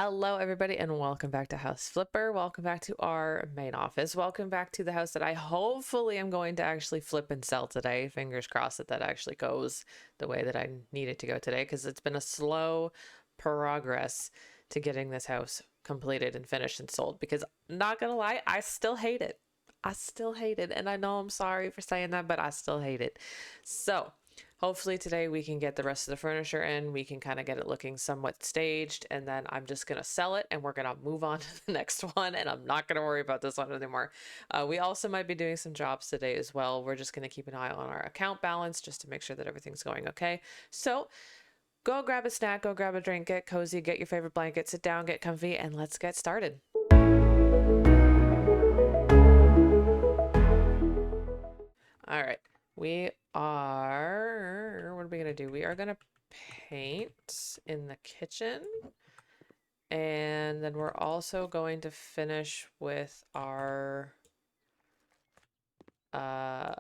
Hello, everybody, and welcome back to House Flipper. Welcome back to our main office. Welcome back to the house that I hopefully am going to actually flip and sell today. Fingers crossed that that actually goes the way that I need it to go today, because it's been a slow progress to getting this house completed and finished and sold. Because, not gonna lie, I still hate it. I still hate it, and I know I'm sorry for saying that, but I still hate it. So, hopefully today we can get the rest of the furniture in, we can kind of get it looking somewhat staged, and then I'm just going to sell it and we're going to move on to the next one, and I'm not going to worry about this one anymore. We also might be doing some jobs today as well. We're just going to keep an eye on our account balance just to make sure that everything's going okay. So go grab a snack, go grab a drink, get cozy, get your favorite blanket, sit down, get comfy, and let's get started. All right. We are, what are we going to do? We are going to paint in the kitchen. And then we're also going to finish with our uh,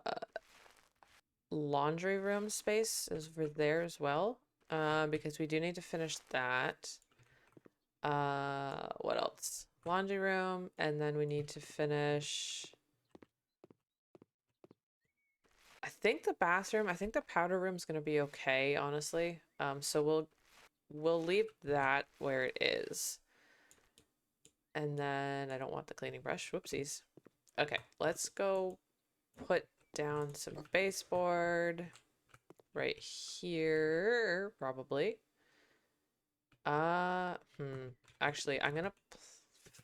laundry room space is over there as well. Because we do need to finish that. What else? Laundry room, and then we need to finish, I think the bathroom. I think the powder room's gonna be okay, honestly. So we'll leave that where it is. And then I don't want the cleaning brush. Whoopsies. Okay, let's go put down some baseboard right here, probably. Uh, hmm. Actually, I'm gonna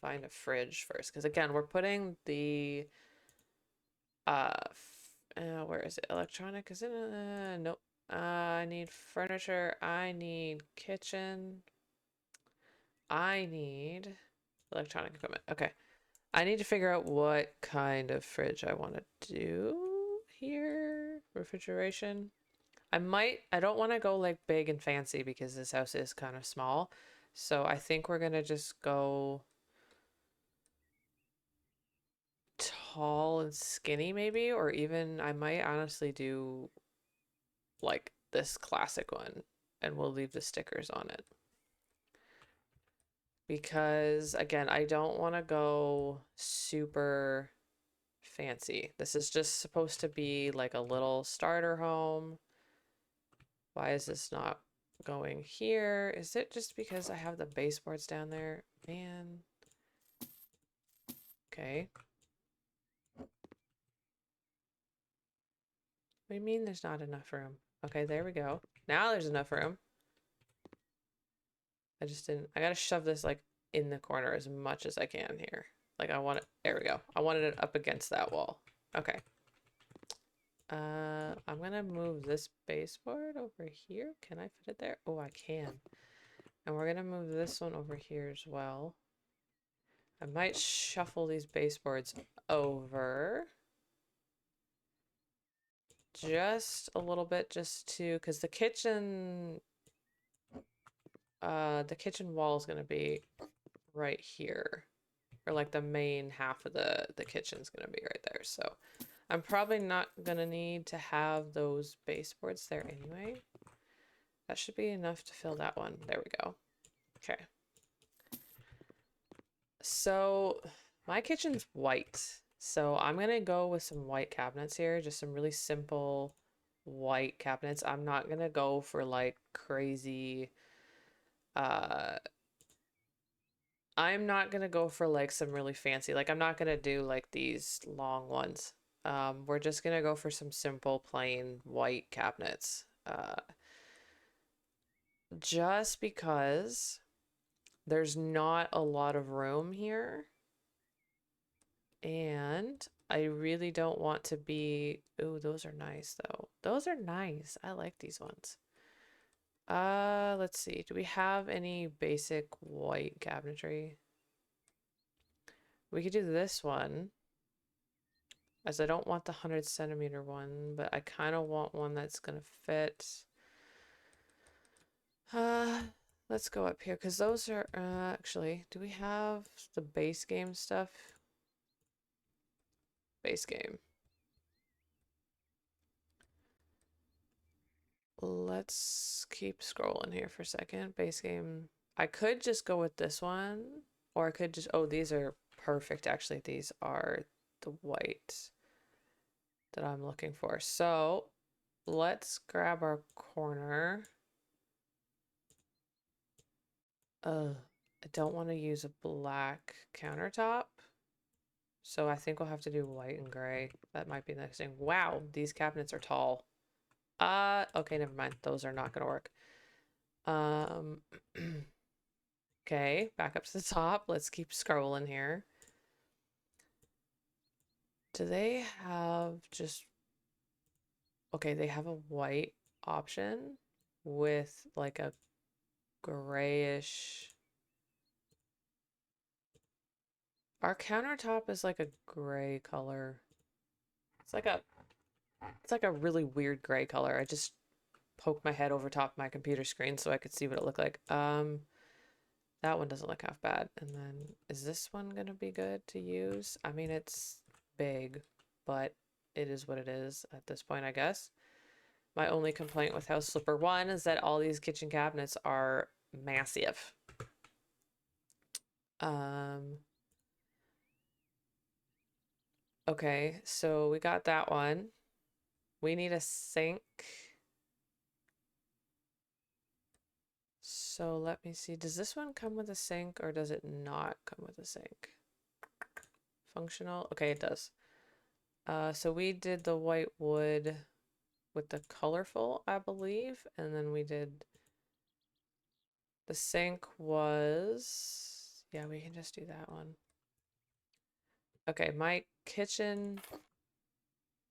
find a fridge first, because again, we're putting the where is it? Electronic? Is it? Nope. I need furniture. I need kitchen. I need electronic equipment. Okay. I need to figure out what kind of fridge I want to do here. Refrigeration. I don't want to go like big and fancy because this house is kind of small. So I think we're gonna just go tall and skinny maybe, or even I might honestly do like this classic one and we'll leave the stickers on it. Because again, I don't want to go super fancy. This is just supposed to be like a little starter home. Why is this not going here? Is it just because I have the baseboards down there? Man. Okay. What do you mean there's not enough room? Okay, there we go. Now there's enough room. I just didn't, I gotta shove this like in the corner as much as I can here. Like I want it, there we go. I wanted it up against that wall. Okay. I'm gonna move this baseboard over here. Can I fit it there? Oh, I can. And we're gonna move this one over here as well. I might shuffle these baseboards over just a little bit, just to, because the kitchen wall is gonna be right here, or like the main half of the kitchen's gonna be right there. So I'm probably not gonna need to have those baseboards there anyway. That should be enough to fill that one. There we go. Okay. So my kitchen's white. So I'm gonna go with some white cabinets here, just some really simple white cabinets. I'm not gonna go for like crazy, uh, I'm not gonna go for like some really fancy, like I'm not gonna do like these long ones. We're just gonna go for some simple, plain white cabinets. Just because there's not a lot of room here. And I really don't want to be, ooh, those are nice though. Those are nice. I like these ones. Let's see. Do we have any basic white cabinetry? We could do this one, as I don't want the 100 centimeter one, but I kind of want one that's gonna fit. Uh, let's go up here because those are actually, do we have the base game stuff? Base game. Let's keep scrolling here for a second. Base game. I could just go with this one, or I could just, oh, these are perfect. Actually, these are the white that I'm looking for. So let's grab our corner. I don't want to use a black countertop. So I think we'll have to do white and gray. That might be the next thing. Wow, these cabinets are tall. Okay, never mind. Those are not gonna work. Um, okay, back up to the top. Let's keep scrolling here. Do they have just... Okay, they have a white option with like a grayish... Our countertop is like a gray color. It's like a really weird gray color. I just poked my head over top of my computer screen so I could see what it looked like. That one doesn't look half bad. And then is this one gonna be good to use? I mean, it's big, but it is what it is at this point, I guess. My only complaint with House Flipper 1 is that all these kitchen cabinets are massive. Okay, so we got that one. We need a sink. So let me see. Does this one come with a sink or does it not come with a sink? Functional? Okay, it does. So we did the white wood with the colorful, I believe, and then we did the sink was, yeah, we can just do that one. Okay, my kitchen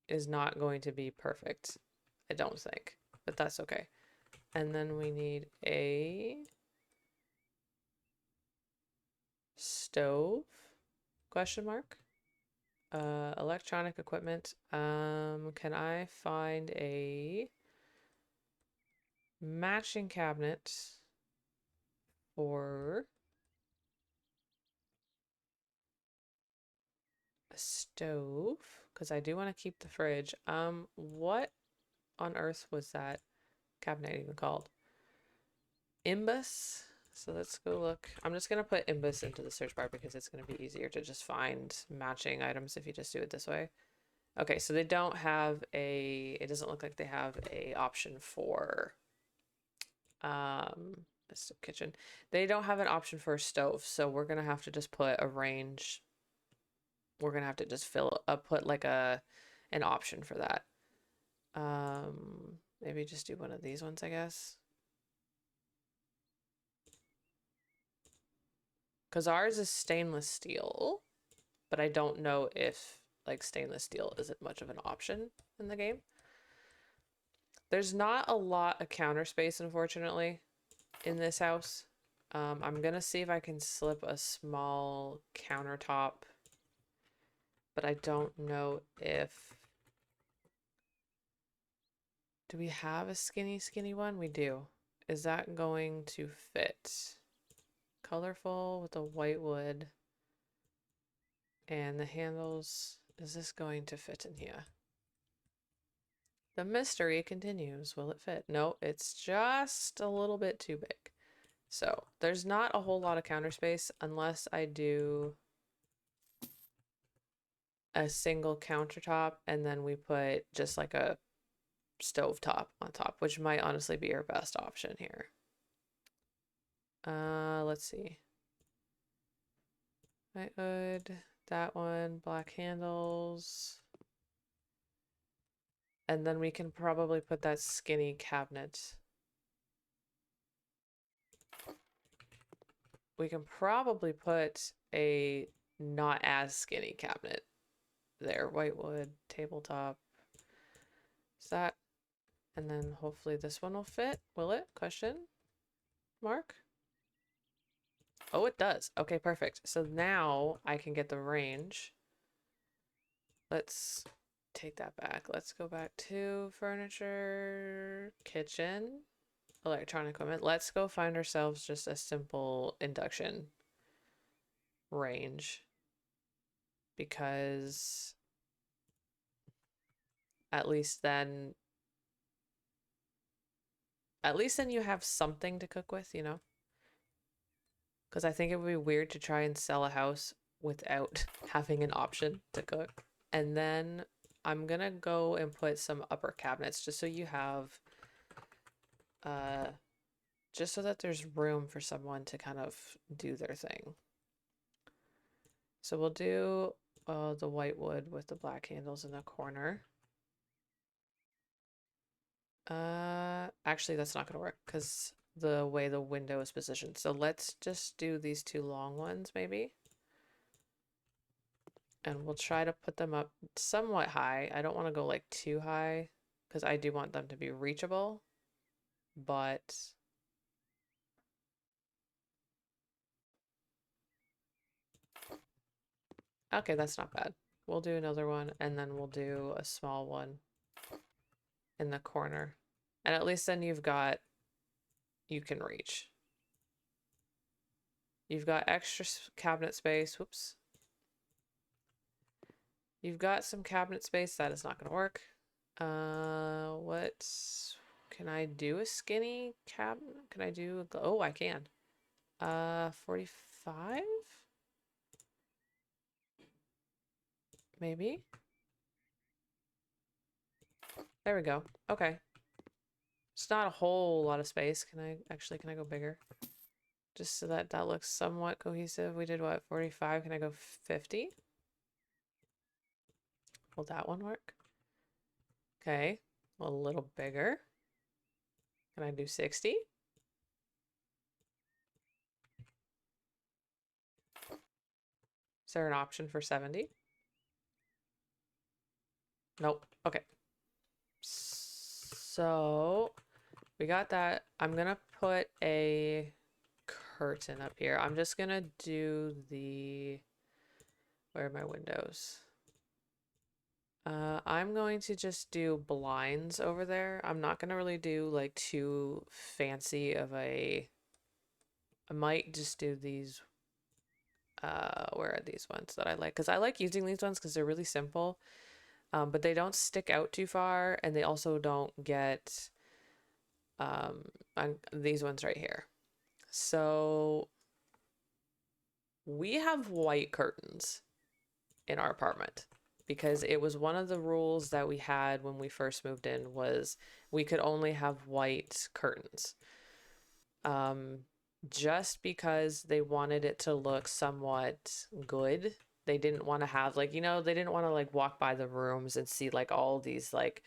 is not going to be perfect, I don't think, but that's okay. And then we need a stove, question mark. Electronic equipment. Can I find a matching cabinet for a stove? Because I do want to keep the fridge. What on earth was that cabinet even called? Imbus? So let's go look. I'm just going to put Imbus into the search bar because it's going to be easier to just find matching items if you just do it this way. Okay, so they don't have a, it doesn't look like they have a option for this kitchen. They don't have an option for a stove, so we're gonna have to just put a range. We're gonna have to just put like an option for that. Maybe just do one of these ones, I guess. Because ours is stainless steel, but I don't know if like stainless steel isn't much of an option in the game. There's not a lot of counter space, unfortunately, in this house. I'm gonna see if I can slip a small countertop, but I don't know if... Do we have a skinny one? We do. Is that going to fit? Colorful with the white wood and the handles. Is this going to fit in here? The mystery continues. Will it fit? No, it's just a little bit too big. So there's not a whole lot of counter space unless I do a single countertop and then we put just like a stove top on top, which might honestly be our best option here. Let's see. White wood, that one, black handles. And then we can probably put that skinny cabinet. We can probably put a not as skinny cabinet there. White wood, tabletop. Is that? And then hopefully this one will fit. Will it? Question mark? Oh, it does. Okay, perfect. So now I can get the range. Let's take that back. Let's go back to furniture, kitchen, electronic equipment. Let's go find ourselves just a simple induction range because at least then you have something to cook with, you know? because I think it would be weird to try and sell a house without having an option to cook. And then I'm gonna go and put some upper cabinets just so you have, just so that there's room for someone to kind of do their thing. So we'll do the white wood with the black handles in the corner. Actually, that's not gonna work because the way the window is positioned. So let's just do these two long ones maybe. And we'll try to put them up somewhat high. I don't want to go like too high because I do want them to be reachable, but okay, that's not bad. We'll do another one and then we'll do a small one in the corner. And at least then you can reach. You've got extra cabinet space. Whoops. You've got some cabinet space. That is not going to work. What can I do? A skinny cabinet? Can I do oh, I can. 45? Maybe? There we go. Okay. It's not a whole lot of space. Can I go bigger? Just so that that looks somewhat cohesive. We did what, 45? Can I go 50? Will that one work? Okay. A little bigger. Can I do 60? Is there an option for 70? Nope. Okay. So we got that. I'm gonna put a curtain up here. I'm just gonna do the, where are my windows? I'm going to just do blinds over there. I'm not gonna really do like too fancy of a, I might just do these, where are these ones that I like? Because I like using these ones because they're really simple, but they don't stick out too far and they also don't get, these ones right here. So we have white curtains in our apartment because it was one of the rules that we had when we first moved in was we could only have white curtains. Just because they wanted it to look somewhat good. They didn't want to have like, they didn't want to like walk by the rooms and see like all these like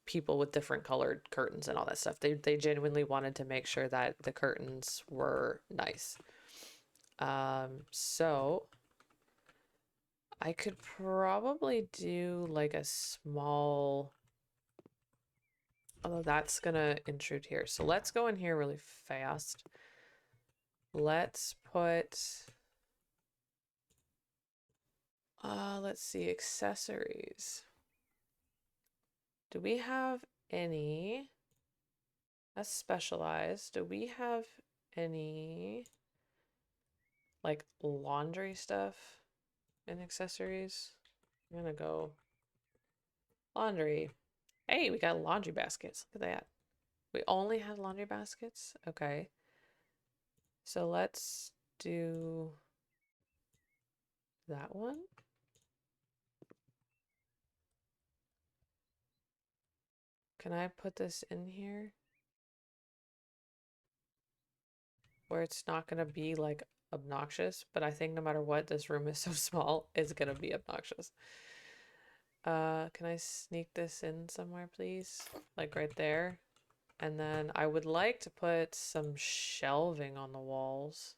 people with different colored curtains and all that stuff. They genuinely wanted to make sure that the curtains were nice. So I could probably do like a small, although that's gonna intrude here. So let's go in here really fast. Let's put, let's see, accessories. Do we have any? That's specialized. Do we have any like laundry stuff and accessories? I'm gonna go laundry. Hey, we got laundry baskets. Look at that. We only had laundry baskets? Okay. So let's do that one. Can I put this in here? Where it's not gonna be like obnoxious, but I think no matter what, this room is so small, it's gonna be obnoxious. Can I sneak this in somewhere, please? Like right there. And then I would like to put some shelving on the walls.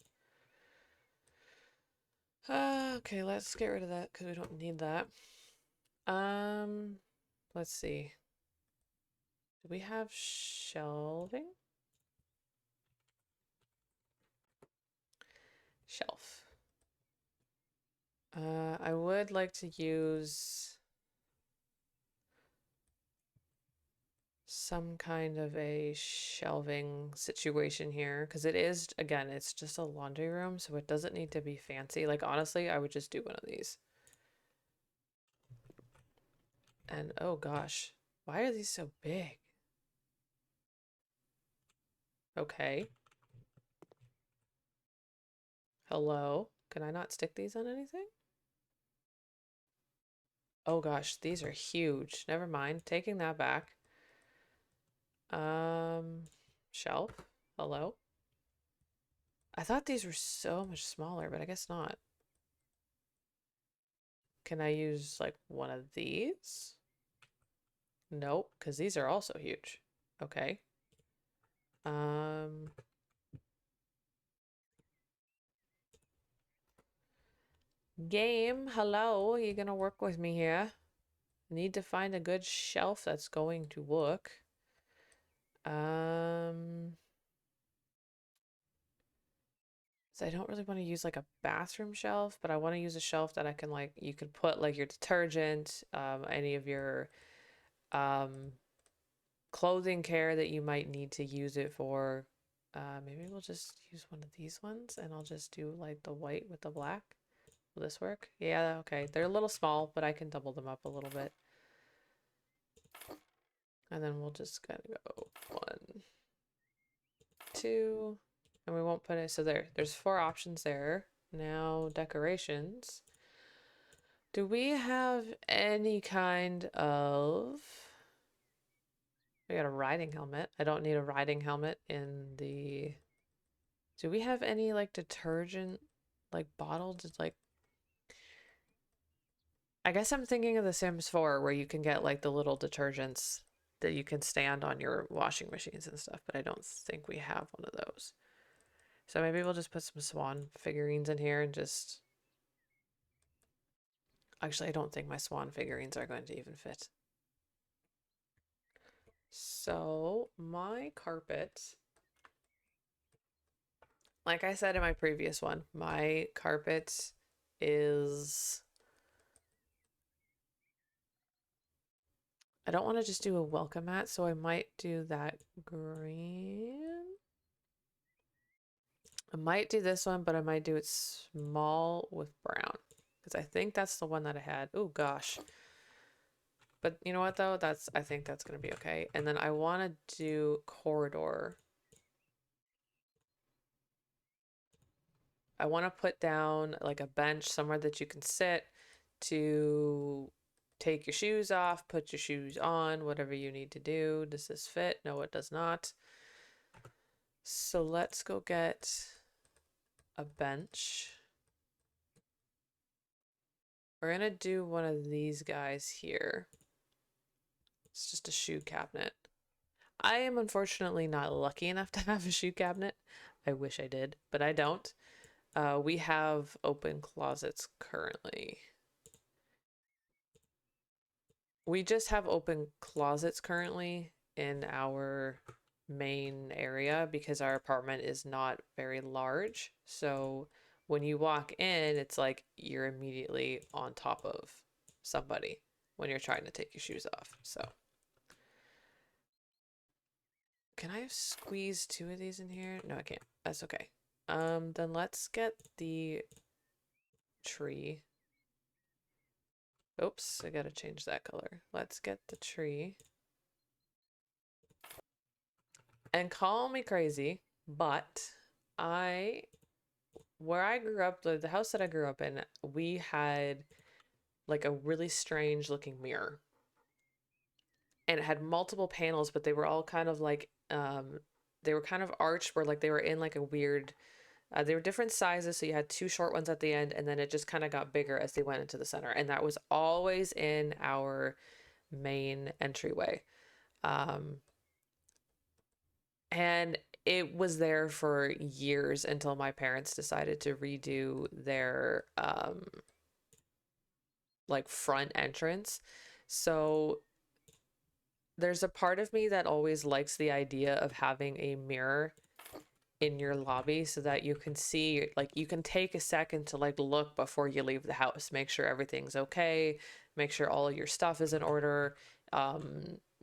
Okay, let's get rid of that because we don't need that. Let's see. Do we have shelving? Shelf. I would like to use some kind of a shelving situation here because it is, again, it's just a laundry room, so it doesn't need to be fancy. Like, honestly, I would just do one of these. And oh gosh, why are these so big? Okay. Hello? Can I not stick these on anything? Oh gosh, these are huge. Never mind. Taking that back. Um, Shelf? Hello? I thought these were so much smaller, but I guess not. Can I use like one of these? Nope, because these are also huge. Okay. Um, Game, hello, you gonna work with me here? Need to find a good shelf that's going to work. Um, so I don't really want to use like a bathroom shelf, but I want to use a shelf that I can like, you can put like your detergent, any of your um clothing care that you might need to use it for. Maybe we'll just use one of these ones and I'll just do like the white with the black. Will this work? Yeah, okay. They're a little small, but I can double them up a little bit. And then we'll just gotta go 1, 2, and we won't put it. So there's 4 options there. Now decorations. Do we have any kind of? We got a riding helmet. I don't need a riding helmet in the. Do we have any like detergent, like bottled, like? I guess I'm thinking of The Sims 4 where you can get like the little detergents that you can stand on your washing machines and stuff, but I don't think we have one of those. So maybe we'll just put some swan figurines in here and just. Actually, I don't think my swan figurines are going to even fit. So my carpet, like I said in my previous one, my carpet is. I don't want to just do a welcome mat, so I might do that green. I might do this one, but I might do it small with brown because I think that's the one that I had. Oh gosh. But you know what though? I think that's gonna be okay. And then I want to do corridor. I want to put down like a bench somewhere that you can sit to take your shoes off, put your shoes on, whatever you need to do. Does this fit? No, it does not. So let's go get a bench. We're gonna do one of these guys here. It's just a shoe cabinet. I am unfortunately not lucky enough to have a shoe cabinet. I wish I did, but I don't. We have open closets currently. We just have open closets currently in our main area because our apartment is not very large. So when you walk in, it's like you're immediately on top of somebody when you're trying to take your shoes off. So can I squeeze 2 of these in here? No, I can't. That's okay. Then let's get the tree. Oops, I gotta change that color. Let's get the tree. And call me crazy, but I, where I grew up, the house that I grew up in, we had like a really strange looking mirror. And it had multiple panels, but they were all kind of like, they were kind of arched where like they were in like a weird, they were different sizes. So you had 2 short ones at the end, and then it just kind of got bigger as they went into the center. And that was always in our main entryway. Um, And it was there for years until my parents decided to redo their like front entrance. So there's a part of me that always likes the idea of having a mirror in your lobby so that you can see, like, you can take a second to like look before you leave the house, make sure everything's okay, make sure all of your stuff is in order.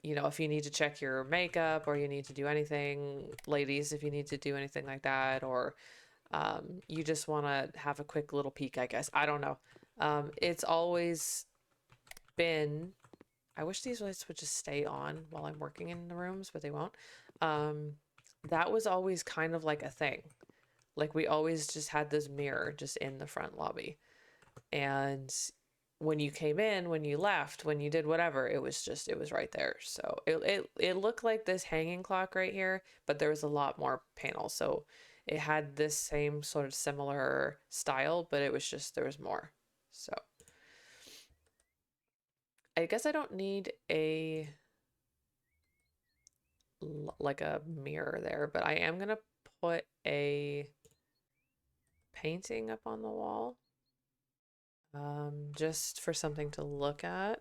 You know, if you need to check your makeup or you need to do anything, ladies, if you need to do anything like that, or you just want to have a quick little peek, I guess. I don't know. It's always been. I wish these lights would just stay on while I'm working in the rooms, but they won't. Um, that was always kind of like a thing. Like we always just had this mirror just in the front lobby. And when you came in, when you left, when you did whatever, it was right there. So it looked like this hanging clock right here, but there was a lot more panels. So it had this same sort of similar style, but it was just there was more. So I guess I don't need a like a mirror there, but I am gonna put a painting up on the wall, just for something to look at.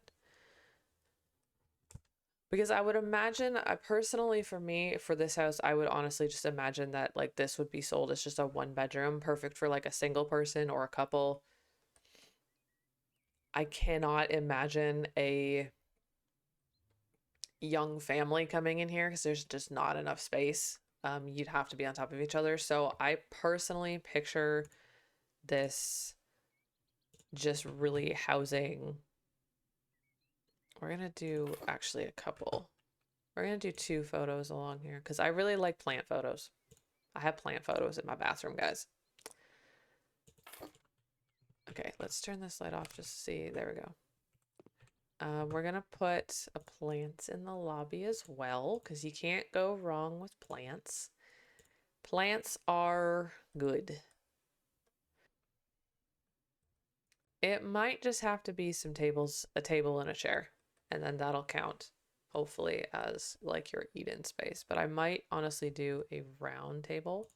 Because I would imagine, personally for me, for this house, I would honestly just imagine that like this would be sold as just a one bedroom, perfect for like a single person or a couple. I cannot imagine a young family coming in here because there's just not enough space. You'd have to be on top of each other. So I personally picture this just really housing. We're gonna do actually a couple. We're gonna do 2 photos along here because I really like plant photos. I have plant photos in my bathroom, guys. Okay, let's turn this light off just to see. There we go. We're gonna put a plant in the lobby as well because you can't go wrong with plants. Plants are good. It might just have to be some tables, a table and a chair, and then that'll count, hopefully, as like your eat-in space. But I might honestly do a round table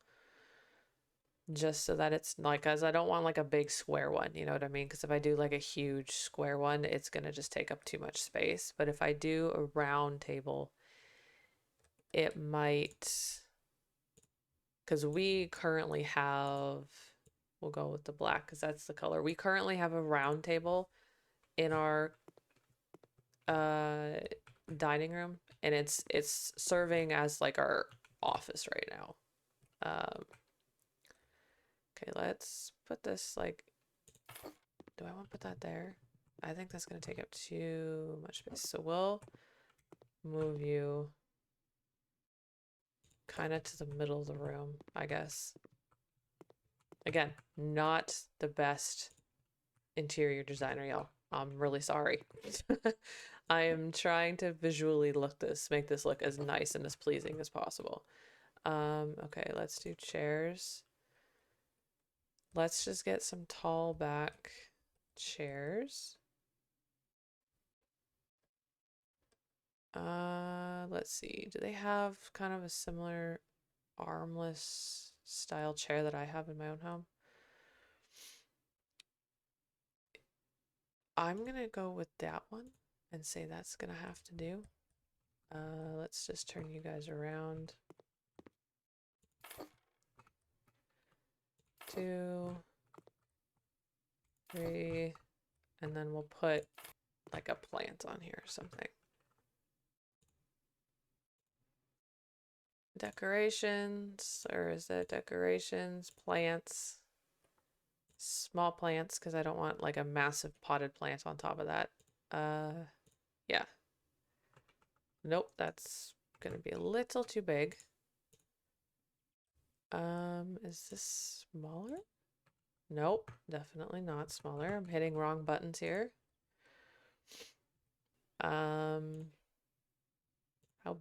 just so that it's like, as I don't want like a big square one, you know what I mean? Because if I do like a huge square one, it's gonna just take up too much space. But if I do a round table, it might, because we currently have, we'll go with the black because that's the color. We currently have a round table in our uh dining room, and it's serving as like our office right now. Okay, let's put this like, do I want to put that there? I think that's going to take up too much space. So we'll move you kind of to the middle of the room, I guess. Again, not the best interior designer, y'all. I'm really sorry. I am trying to visually make this look as nice and as pleasing as possible. Okay, let's do chairs. Let's just get some tall back chairs. Let's see. Do they have kind of a similar armless style chair that I have in my own home? I'm gonna go with that one and say that's gonna have to do. Let's just turn you guys around. 2, 3, and then we'll put like a plant on here or something. Decorations, or is it decorations, plants, small plants, because I don't want like a massive potted plant on top of that. Yeah. Nope, that's gonna be a little too big. Is this smaller? Nope, definitely not smaller. I'm hitting wrong buttons here. How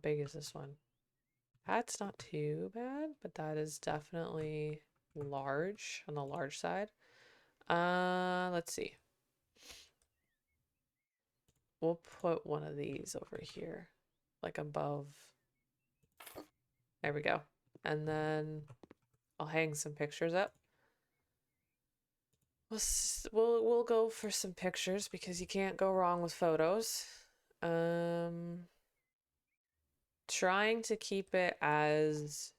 big is this one? That's not too bad, but that is definitely large, on the large side. Let's see. We'll put one of these over here, like above. There we go. And then I'll hang some pictures up. We'll go for some pictures because you can't go wrong with photos. Trying to keep it as,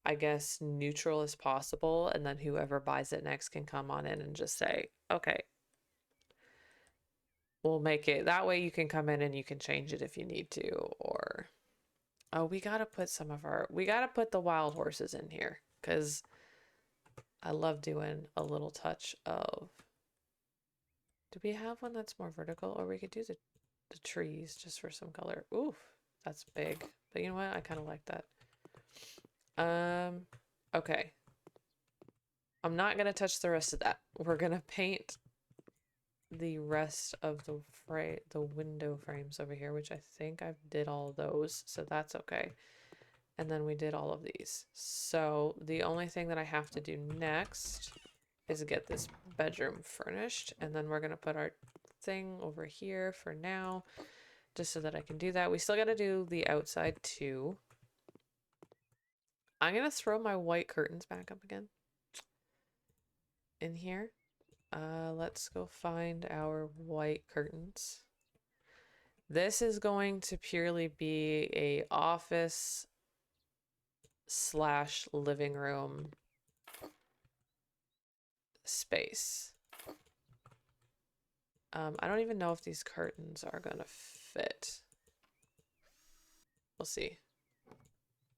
I guess, neutral as possible, and then whoever buys it next can come on in and just say, okay, we'll make it that way. You can come in and you can change it if you need to. Or, oh, we gotta put the wild horses in here because I love doing a little touch of, do we have one that's more vertical? Or we could do the trees just for some color. Oof, that's big. But you know what? I kind of like that. Okay. I'm not gonna touch the rest of that. We're gonna paint the rest of the window frames over here, which I think I did all of those, so that's okay. And then we did all of these. So the only thing that I have to do next is get this bedroom furnished, and then we're gonna put our thing over here for now, just so that I can do that. We still gotta do the outside too. I'm gonna throw my white curtains back up again in here. Let's go find our white curtains. This is going to purely be a office slash living room space. I don't even know if these curtains are gonna fit. We'll see.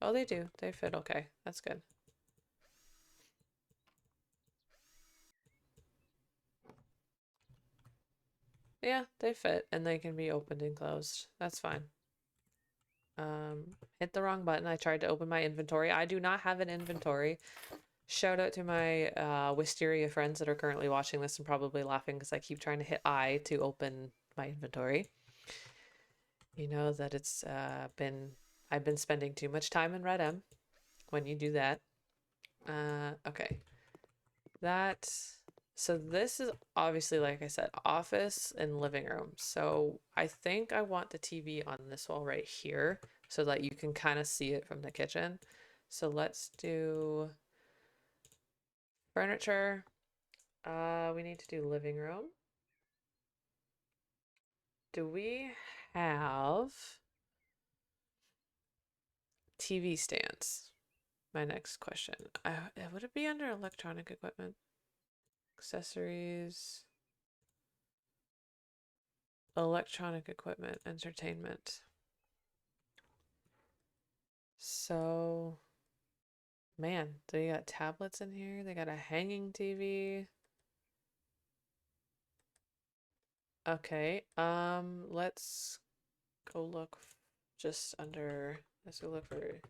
Oh, they do. They fit okay. That's good. Yeah, they fit and they can be opened and closed. That's fine. Hit the wrong button. I tried to open my inventory. I do not have an inventory. Shout out to my Wisteria friends that are currently watching this and probably laughing because I keep trying to hit I to open my inventory. You know that it's I've been spending too much time in Red M when you do that. Okay. So this is obviously, like I said, office and living room. So I think I want the TV on this wall right here so that you can kind of see it from the kitchen. So let's do furniture. We need to do living room. Do we have TV stands? My next question. Would it be under electronic equipment? Accessories. Electronic equipment, entertainment. So, man, they got tablets in here. They got a hanging TV. Okay, let's go look just under, let's go look for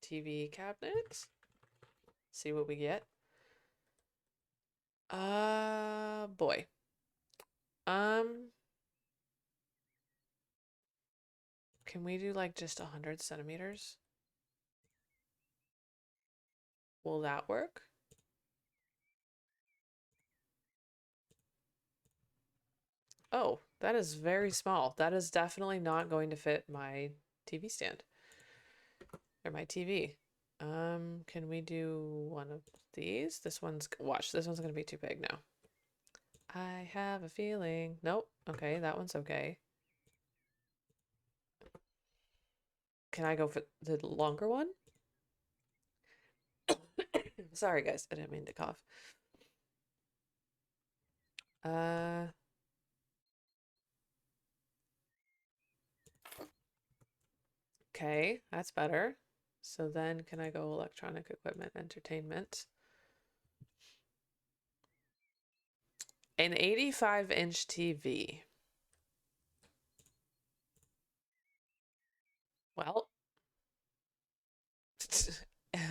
TV cabinets. See what we get. Boy. Can we do like just 100 centimeters? Will that work? Oh, that is very small. That is definitely not going to fit my TV stand or my TV. Can we do one of these? Watch, this one's gonna be too big now. I have a feeling. Nope. Okay, that one's okay. Can I go for the longer one? Sorry, guys. I didn't mean to cough. Uh, okay, that's better. So then can I go electronic equipment, entertainment? An 85-inch TV. Well,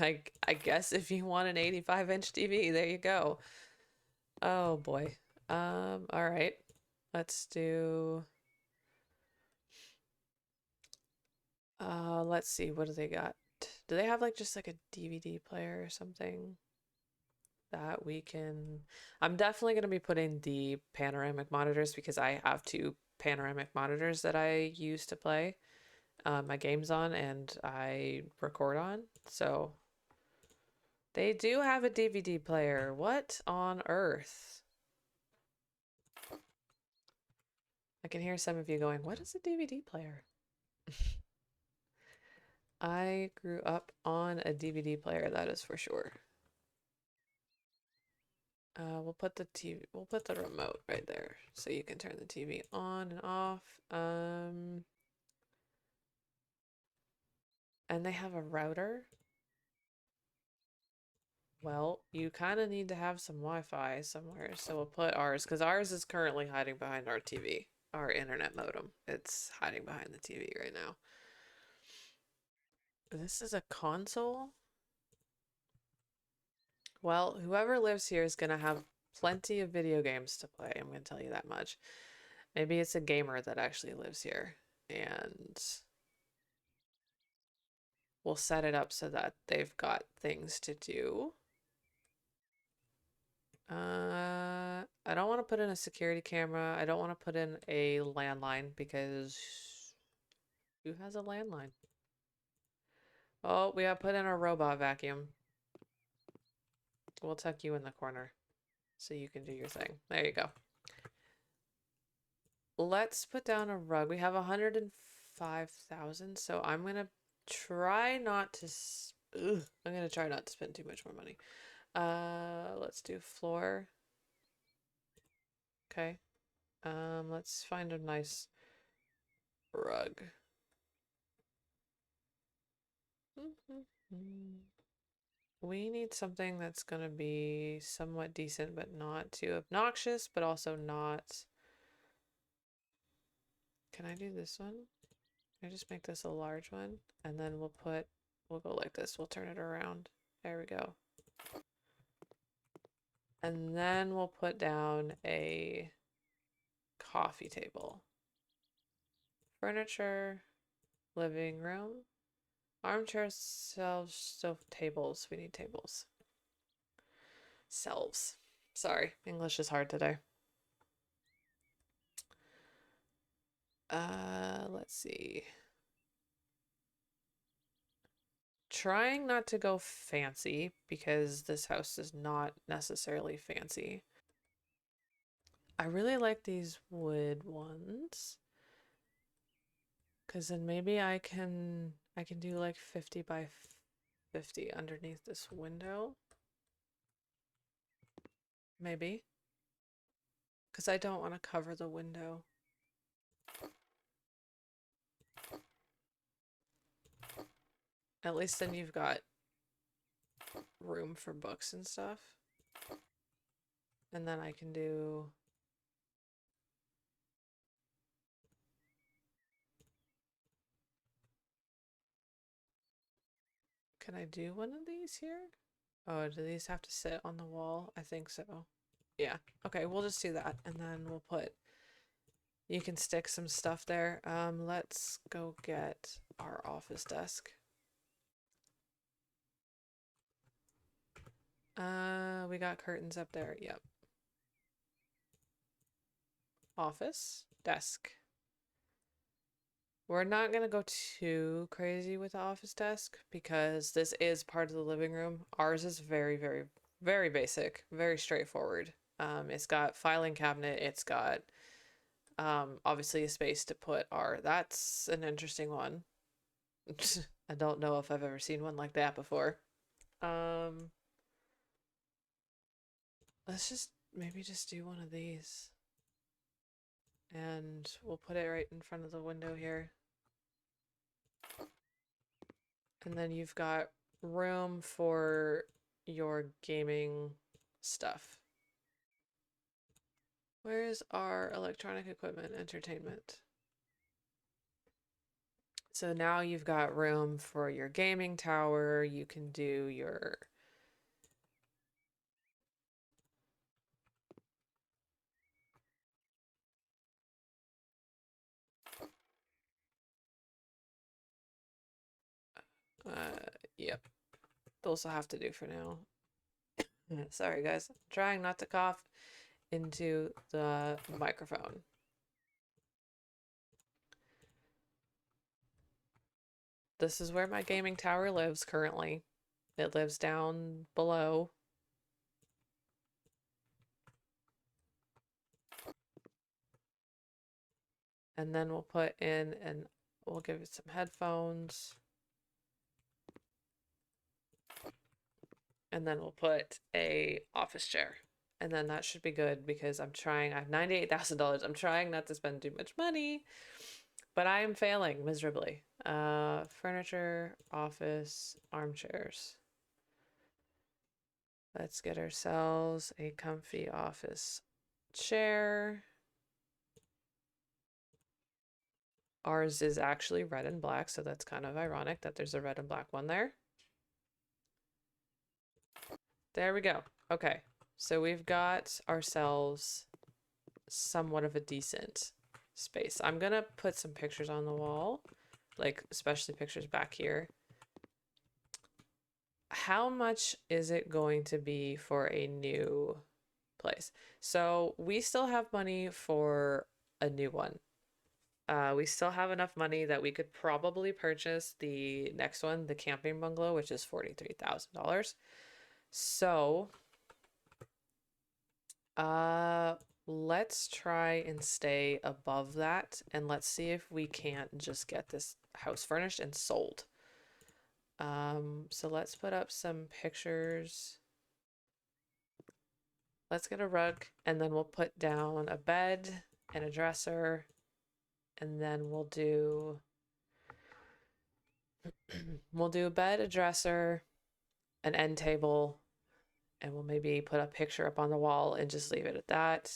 I guess if you want an 85-inch TV, there you go. Oh boy. All right. Let's do let's see, what do they got? Do they have like just like a DVD player or something that we can I'm definitely going to be putting the panoramic monitors because I have two panoramic monitors that I use to play my games on and I record on. So they do have a DVD player. What on earth? I can hear some of you going, what is a DVD player? I grew up on a DVD player, that is for sure. We'll put the remote right there so you can turn the TV on and off. And they have a router. Well, you kind of need to have some Wi-Fi somewhere, so we'll put ours, because ours is currently hiding behind our TV, our internet modem. It's hiding behind the TV right now. This is a console? Well, whoever lives here is going to have plenty of video games to play. I'm going to tell you that much. Maybe it's a gamer that actually lives here. And we'll set it up so that they've got things to do. I don't want to put in a security camera. I don't want to put in a landline because who has a landline? Oh, we got put in a robot vacuum. We'll tuck you in the corner so you can do your thing. There you go. Let's put down a rug. We have 105,000, so I'm gonna try not to. I'm gonna try not to spend too much more money. Let's do floor. Okay. Let's find a nice rug. We need something that's gonna be somewhat decent, but not too obnoxious, but also not. Can I do this one? Can I just make this a large one? And then we'll go like this. We'll turn it around. There we go. And then we'll put down a coffee table. Furniture, living room, armchairs, shelves, so tables. We need tables. Shelves. Sorry, English is hard today. Let's see. Trying not to go fancy because this house is not necessarily fancy. I really like these wood ones. Cause then maybe I can do like 50 by 50 underneath this window. Maybe. Cause I don't want to cover the window. At least then you've got room for books and stuff. And then I can do Can I do one of these here? Oh, do these have to sit on the wall? I think so. Yeah. Okay, we'll just do that. And then we'll put, you can stick some stuff there. Let's go get our office desk. We got curtains up there. Yep. Office, desk. We're not gonna go too crazy with the office desk because this is part of the living room. Ours is very, very, very basic, very straightforward. It's got filing cabinet. It's got obviously a space to put our. That's an interesting one. I don't know if I've ever seen one like that before. Um, let's just maybe just do one of these, and we'll put it right in front of the window here. And then you've got room for your gaming stuff. Where's our electronic equipment entertainment? So now you've got room for your gaming tower. You can do your yep. Those will have to do for now. Sorry guys. I'm trying not to cough into the microphone. This is where my gaming tower lives currently. It lives down below. And then we'll put in and we'll give it some headphones. And then we'll put a office chair. And then that should be good because I have $98,000. I'm trying not to spend too much money, but I am failing miserably. Furniture, office, armchairs. Let's get ourselves a comfy office chair. Ours is actually red and black, so that's kind of ironic that there's a red and black one there. There we go. Okay. So we've got ourselves somewhat of a decent space. I'm gonna put some pictures on the wall, like especially pictures back here. How much is it going to be for a new place? So we still have money for a new one. We still have enough money that we could probably purchase the next one, the camping bungalow, which is $43,000. So, uh, let's try and stay above that, and let's see if we can't just get this house furnished and sold. So let's put up some pictures. Let's get a rug, and then we'll put down a bed and a dresser, and then we'll do a bed, a dresser, an end table, and we'll maybe put a picture up on the wall and just leave it at that.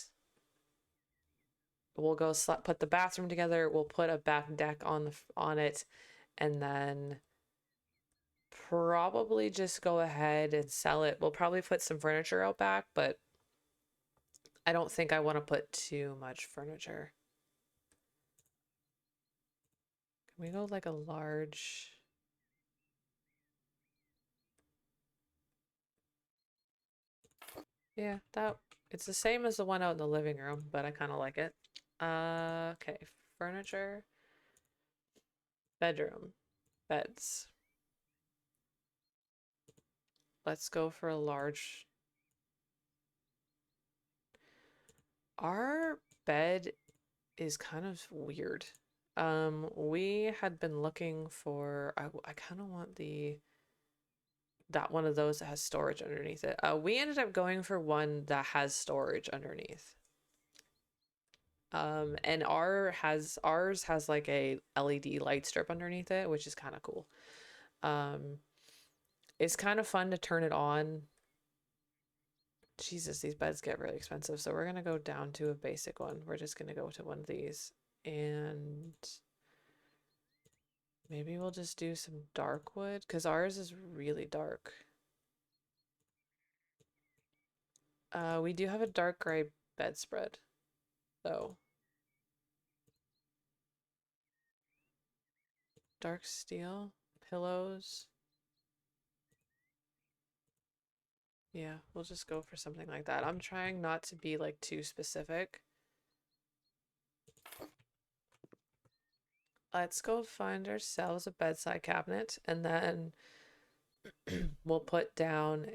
We'll go put the bathroom together. We'll put a back deck on it, and then probably just go ahead and sell it. We'll probably put some furniture out back, but I don't think I want to put too much furniture. Can we go like a large? Yeah, that it's the same as the one out in the living room, but I kind of like it. Okay, furniture, bedroom, beds. Let's go for a large. Our bed is kind of weird. We had been looking for, I kind of want that one of those that has storage underneath it. We ended up going for one that has storage underneath. And ours has like a LED light strip underneath it, which is kind of cool. It's kind of fun to turn it on. Jesus, these beds get really expensive. So we're gonna go down to a basic one. We're just gonna go to one of these, and maybe we'll just do some dark wood because ours is really dark. We do have a dark gray bedspread, though. Dark steel pillows. Yeah, we'll just go for something like that. I'm trying not to be like too specific. Let's go find ourselves a bedside cabinet, and then we'll put down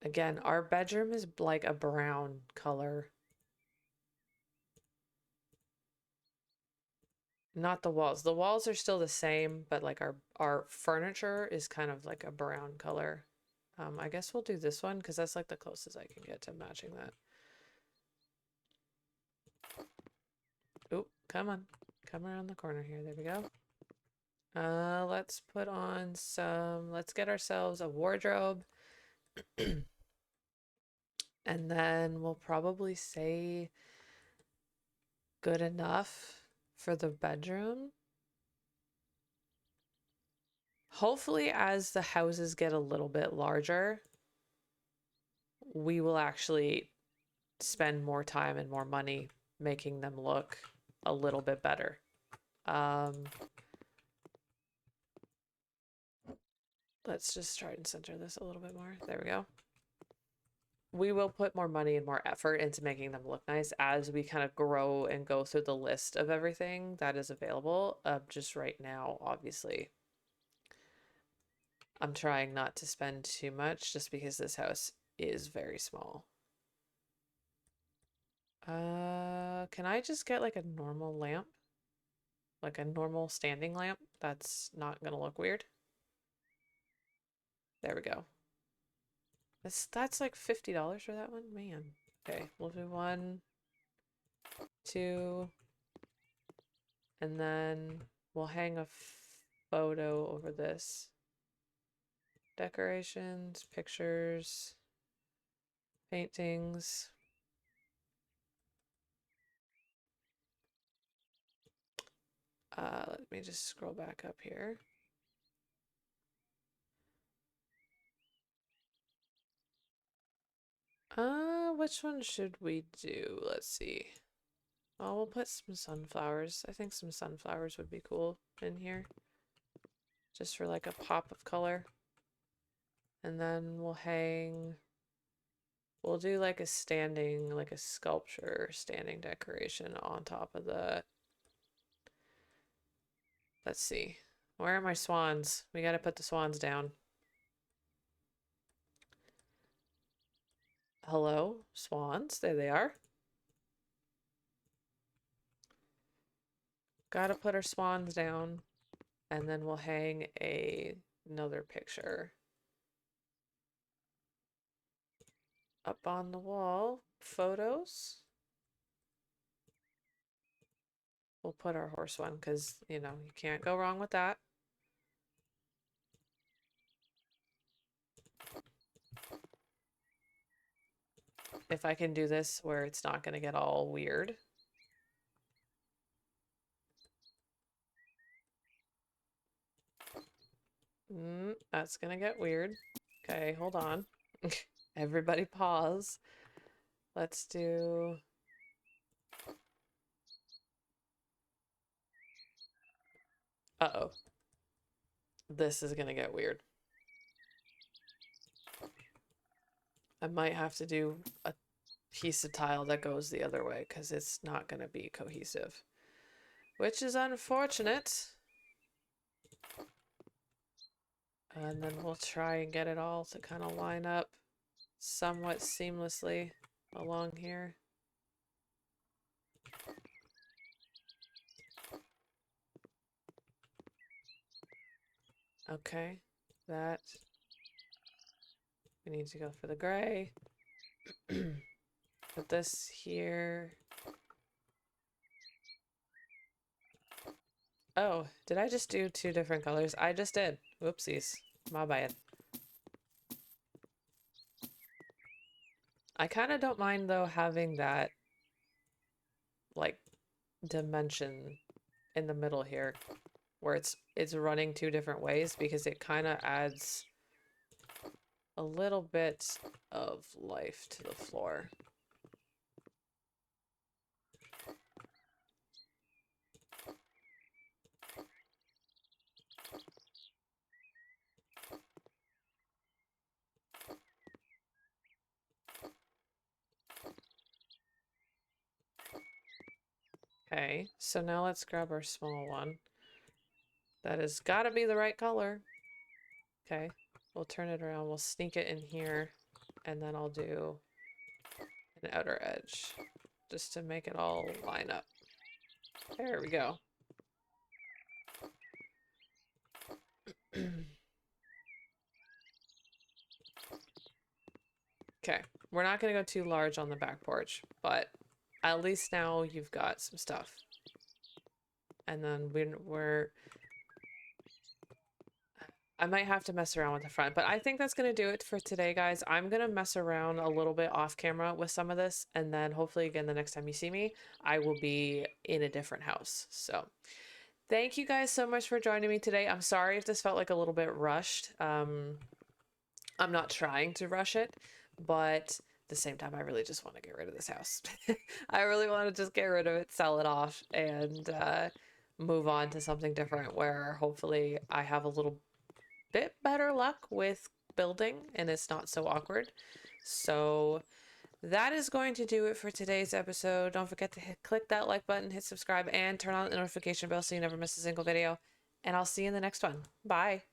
again, our bedroom is like a brown color. Not the walls. The walls are still the same, but like our furniture is kind of like a brown color. I guess we'll do this one because that's like the closest I can get to matching that. Oop, come on. Come around the corner here. There we go. Let's put on let's get ourselves a wardrobe. And then we'll probably say good enough for the bedroom. Hopefully, as the houses get a little bit larger, we will actually spend more time and more money making them look a little bit better. Let's just try and center this a little bit more. There we go. We will put more money and more effort into making them look nice as we kind of grow and go through the list of everything that is available. Just right now, obviously, I'm trying not to spend too much just because this house is very small. Can I just get like a normal lamp? Like a normal standing lamp that's not gonna look weird? There we go. That's like $50 for that one? Man. Okay, we'll do 1, 2, and then we'll hang a photo over this. Decorations, pictures, paintings. Let me just scroll back up here. Which one should we do? Let's see. Oh, we'll put some sunflowers. I think some sunflowers would be cool in here. Just for like a pop of color. And then we'll do like a sculpture standing decoration on top of the, let's see. Where are my swans? We gotta put the swans down. Hello, swans. There they are. Gotta put our swans down. And then we'll hang another picture up on the wall. Photos. We'll put our horse one because, you know, you can't go wrong with that. If I can do this where it's not going to get all weird. That's going to get weird. Okay, hold on. Everybody pause. Let's do... Uh-oh. This is going to get weird. I might have to do a piece of tile that goes the other way because it's not going to be cohesive. Which is unfortunate. And then we'll try and get it all to kind of line up somewhat seamlessly along here. Okay, that. We need to go for the gray. Put this here. Oh, did I just do two different colors? I just did. Whoopsies. My bad. I kind of don't mind though having that like dimension in the middle here where it's running two different ways because it kind of adds a little bit of life to the floor. Okay, so now let's grab our small one. That has got to be the right color. Okay, we'll turn it around. We'll sneak it in here, and then I'll do an outer edge just to make it all line up. There we go. Okay, we're not going to go too large on the back porch, but at least now you've got some stuff. And then I might have to mess around with the front, but I think that's going to do it for today, guys. I'm going to mess around a little bit off camera with some of this, and then hopefully again the next time you see me, I will be in a different house. So thank you guys so much for joining me today. I'm sorry if this felt like a little bit rushed. I'm not trying to rush it, but at the same time, I really just want to get rid of this house. I really want to just get rid of it, sell it off, and move on to something different where hopefully I have a little bit better luck with building and it's not so awkward. So that is going to do it for today's episode. Don't forget to click that like button, hit subscribe, and turn on the notification bell so you never miss a single video. And I'll see you in the next one. Bye.